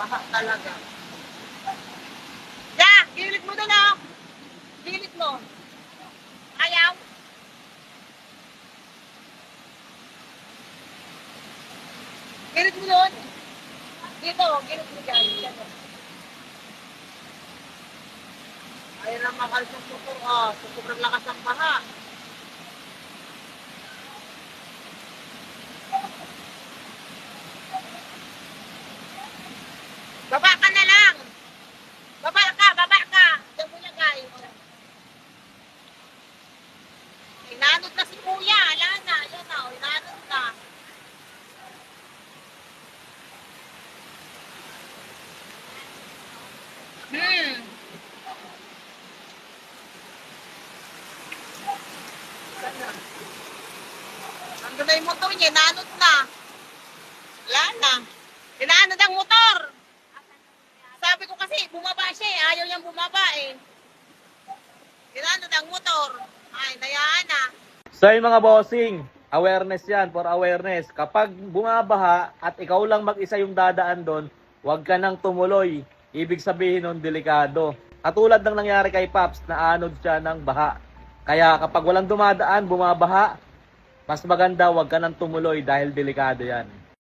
Baha talaga. Ya, gilid mo doon oh. Gilid mo. Ayaw. Gilid mo doon. Dito, gilid mo dyan. Dito. Ayaw na makalsong motor. Oh, sobrang lakas ng baha. Baba ka na lang. Baba ka, baba ka. Diyan mo na guys. Inanod na si kuya. Ala na, yan na. Inanod na. Nandun na yung motor niya. Inanod na. Wala na. Inanod ang motor. Sabi ko kasi, bumaba siya eh. Ayaw niyang bumaba eh. Inanod ang motor. Ay, nayaan na. So yung mga bossing, awareness yan, for awareness. Kapag bumabaha at ikaw lang mag-isa yung dadaan doon, huwag ka nang tumuloy. Ibig sabihin nun, delikado. Katulad ng nangyari kay Paps, naanod siya ng baha. Kaya kapag walang dumadaan, bumabaha, mas maganda huwag ka nang tumuloy dahil delikado yan.